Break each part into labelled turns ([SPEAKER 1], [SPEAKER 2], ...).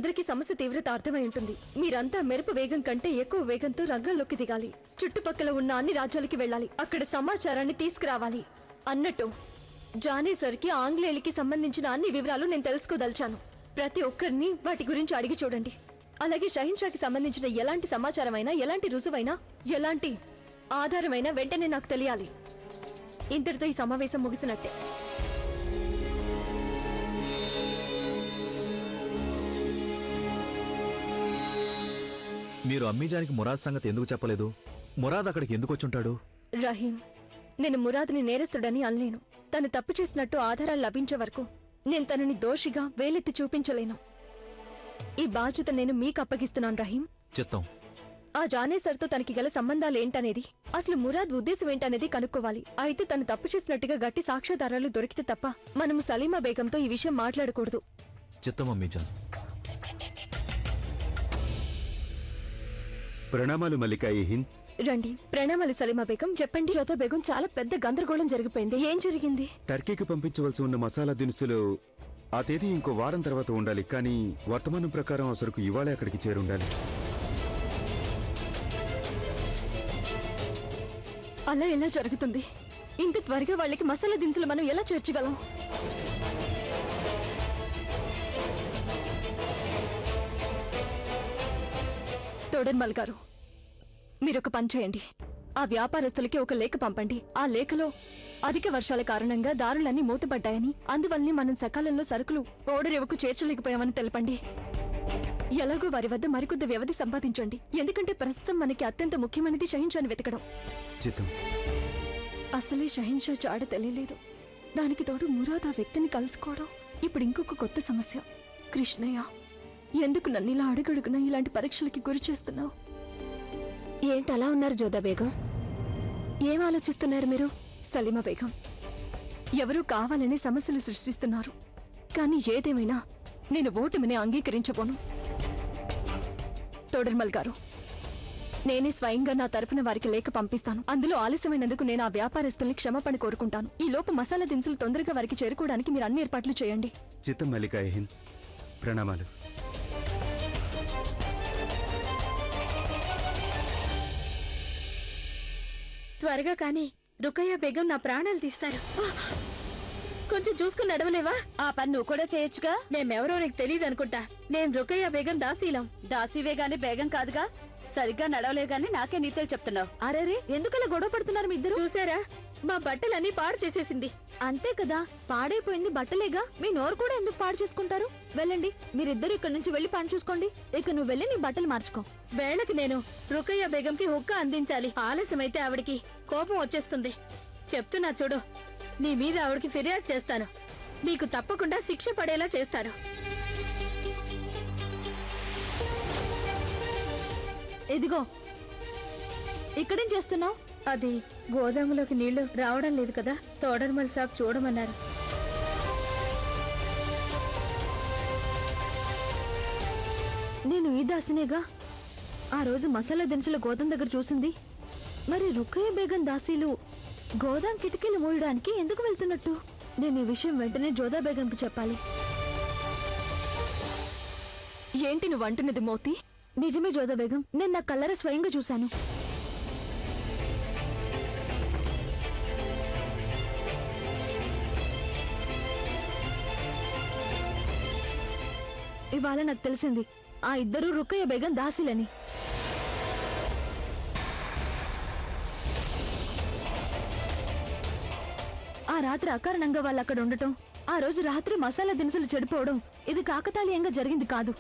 [SPEAKER 1] అందరికీ సమస్య తీవ్రత అర్థమై ఉంటుంది. మీరంతా మెరుపు వేగం కంటే ఎక్కువ వేగంతో రంగంలోకి దిగాలి. చుట్టుపక్కల ఉన్న అన్ని రాజ్యాలకి వెళ్ళాలి. అక్కడ సమాచారాన్ని తీసుకురావాలి. అన్నట్టు జానీ సర్కి ఆంగ్లేయులకి సంబంధించిన అన్ని వివరాలు నేను తెలుసుకోదలిచాను. ప్రతి ఒక్కరిని వాటి గురించి అడిగి చూడండి. అలాగే షహిన్షాకి సంబంధించిన ఎలాంటి సమాచారమైనా, ఎలాంటి రుజువైనా, ఎలాంటి ఆధారమైనా వెంటనే నాకు తెలియాలి. ఇంతటితో ఈ సమావేశం ముగిసినట్టే.
[SPEAKER 2] మీరు అమ్మీజానికి మురాద్ సంగతి ఎందుకు చెప్పలేదు? మురాద్ అక్కడికి ఎందుకు వచ్చుంటాడు?
[SPEAKER 1] రహీం, నేను మురాద్ని నేరస్తుడని అనలేను. తను తప్పు చేసినట్టు ఆధారాలు లభించే వరకు నేను తనని దోషిగా వేలెత్తి చూపించలేను. ఈ బాధ్యత నేను మీకు అప్పగిస్తున్నాను రహీం.
[SPEAKER 2] చిత్తం.
[SPEAKER 1] ఆ జానేసర్తో తనకి గల సంబంధాలేంటనేది, అసలు మురాద్ ఉద్దేశం ఏంటనేది కనుక్కోవాలి. అయితే తను తప్పు చేసినట్టుగా గట్టి సాక్ష్యాధారాలు దొరికితే తప్ప మనము సలీమా బేగంతో ఈ విషయం మాట్లాడకూడదు.
[SPEAKER 2] చిత్తం అమ్మీజాన్.
[SPEAKER 3] ప్రణామాలు మల్లికా హింద్.
[SPEAKER 1] రండి. ప్రణామాలు సలీమా బేగం. చెప్పండి.
[SPEAKER 4] జ్యోత బేగం, చాలా పెద్ద గందరగోళం జరిగిపోయింది.
[SPEAKER 1] ఏం జరిగింది?
[SPEAKER 3] టర్కీకి పంపించవలసి ఉన్న మసాలా దినుసులు ఆ తేదీ ఇంకో వారం తర్వాత ఉండాలి. కానీ వర్తమానం ప్రకారం ఆ సరుకు ఇవాళే అక్కడికి చేరుండాలి.
[SPEAKER 1] అలా ఎలా జరుగుతుంది? ఇంత త్వరగా వాళ్ళకి మసాలా దినుసులు మనం ఎలా చేర్చగలం? తోడన్మల్ గారు, మీరొక పని చేయండి. ఆ వ్యాపారస్తులకి ఒక లేఖ పంపండి. ఆ లేఖలో అధిక వర్షాల కారణంగా దారులన్నీ మూతపడ్డాయని, అందువల్లనే మనం సకాలంలో సరుకులు ఓడరేవుకు చేర్చలేకపోయామని తెలపండి. ఎలాగో వారి వద్ద మరికొద్ది వ్యవధి సంపాదించండి. ఎందుకంటే ప్రస్తుతం మనకి అత్యంత ముఖ్యమైనది షహిన్షాని వెతకడం.
[SPEAKER 3] చిత్తం.
[SPEAKER 1] అసలే షహిన్షా జాడ తెలియలేదు. దానికి తోడు మురాద్ ఆ వ్యక్తిని కలుసుకోవడం. ఇప్పుడు ఇంకొక కొత్త సమస్య. కృష్ణయ్య, ఎందుకు నన్ను ఇలా అడుగడుగునా ఇలాంటి పరీక్షలకి గురి చేస్తున్నావు?
[SPEAKER 4] ఏంటి అలా ఉన్నారు జ్యోత బేగం? ఏం ఆలోచిస్తున్నారు మీరు?
[SPEAKER 1] సలీమా బేగం, ఎవరూ కావాలని సమస్యలు సృష్టిస్తున్నారు. కానీ ఏదేమైనా నేను ఓటమిని అంగీకరించబోను. తోడర్మల్ గారు, నేనే స్వయంగా నా తరఫున వారికి లేఖ పంపిస్తాను. అందులో ఆలస్యమైనందుకు నేను ఆ వ్యాపారస్తుల్ని క్షమాపణ కోరుకుంటాను. ఈ లోపు మసాలా దినుసులు తొందరగా వారికి చేరుకోవడానికి మీరు అన్ని ఏర్పాట్లు చేయండి.
[SPEAKER 3] చిత్తం మల్లికా హింద్. ప్రణామాలు.
[SPEAKER 4] త్వరగా కానీ, రుకయ్య బేగం నా ప్రాణాలు తీస్తారు. కొంచెం చూసుకుని నడవలేవా? ఆ పని నువ్వు కూడా చేయొచ్చుగా. మేమెవరో నీకు తెలియదు అనుకుంటా. నేను రుకయ్య బేగం దాసీలం.
[SPEAKER 5] దాసీవే గాని బేగం కాదుగా. సరిగ్గా నడవలే గాని నాకే నీతులు చెప్తున్నావు.
[SPEAKER 1] అరేరే, ఎందుకలా గొడవ పడుతున్నారు మీ ఇద్దరు?
[SPEAKER 4] చూసారా, మా బట్టలన్నీ పాడు చేసేసింది.
[SPEAKER 1] అంతే కదా, పాడైపోయింది బట్టలేగా. మీ నోరు కూడా ఎందుకు పాడు చేసుకుంటారు? వెళ్ళండి, మీరిద్దరు ఇక్కడ నుంచి వెళ్లి పని చూసుకోండి. ఇక నువ్వు వెళ్ళి నీ బట్టలు మార్చుకో.
[SPEAKER 4] వేళకి నేను రుకయ్య బేగంకి హుక్కా అందించాలి. ఆలస్యమైతే ఆవిడికి కోపం వచ్చేస్తుంది. చెప్తున్నా చూడు, నీ మీద ఆవిడికి ఫిర్యాదు చేస్తాను. నీకు తప్పకుండా శిక్ష పడేలా చేస్తారు.
[SPEAKER 1] ఇదిగో, ఇక్కడేం చేస్తున్నావు?
[SPEAKER 4] అది గోదాములోకి నీళ్లు రావడం లేదు కదా, తోడర్మల్ సాబ్ చూడమన్నారు.
[SPEAKER 1] నేను ఈ దాసినేగా ఆ రోజు మసాలా దినుసుల గోదాం దగ్గర చూసింది. మరి రుకయ్య బేగం దాసీలు గోదాం కిటికీలు మూయడానికి ఎందుకు వెళ్తున్నట్టు? నేను ఈ విషయం వెంటనే జోదా బేగంకి చెప్పాలి. ఏంటి నువ్వు అంటున్నది మోతి? నిజమే జోదా బేగం, నేను నా కళ్ళారా స్వయంగా చూశాను. ఇవాళ నాకు తెలిసింది ఆ ఇద్దరు రుకయ్య బేగం దాసీలని. ఆ రాత్రి అకారణంగా వాళ్ళు అక్కడ ఉండటం, ఆ రోజు రాత్రి మసాలా దినుసులు చెడిపోవడం, ఇది కాకతాళీయంగా జరిగింది కాదు.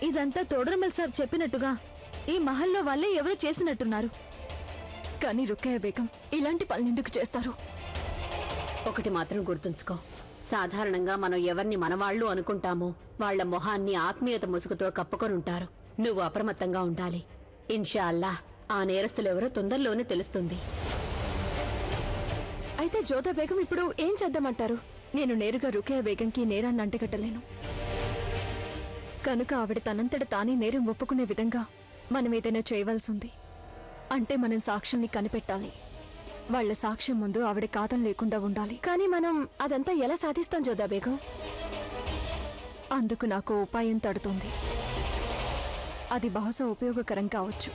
[SPEAKER 1] ఇదంతా తోడర్మల్ సాబ్ చెప్పినట్టుగా ఈ మహల్లో వాళ్ళే ఎవరు చేసినట్టున్నారు. కానీ రుకయ్య బేగం ఇలాంటి పనులు ఎందుకు చేస్తారు?
[SPEAKER 5] ఒకటి మాత్రం గుర్తుంచుకో, సాధారణంగా మనం ఎవరిని మనవాళ్లు అనుకుంటామో వాళ్ల మొహాన్ని ఆత్మీయత ముసుగుతో కప్పుకొనుంటారు. నువ్వు అప్రమత్తంగా ఉండాలి. ఇన్షా అల్లా ఆ నేరస్తులెవరో తొందరలోనే తెలుస్తుంది.
[SPEAKER 4] అయితే జోదా బేగం ఇప్పుడు ఏం చేద్దామంటారు?
[SPEAKER 1] నేను నేరుగా రుకయ్య బేగంకి నేరాన్ని అంటగట్టలేను కనుక ఆవిడ తనంతట తానే నేరం ఒప్పుకునే విధంగా మనం ఏదైనా చేయవలసింది. అంటే మనం సాక్షుల్ని కనిపెట్టాలి. వాళ్ళ సాక్ష్యం ముందు ఆవిడ కాదం లేకుండా ఉండాలి.
[SPEAKER 6] కానీ మనం అదంతా ఎలా సాధిస్తాం జోదా బేగం?
[SPEAKER 1] అందుకు నాకు ఉపాయం తడుతుంది. అది బహుశా ఉపయోగకరం కావచ్చు.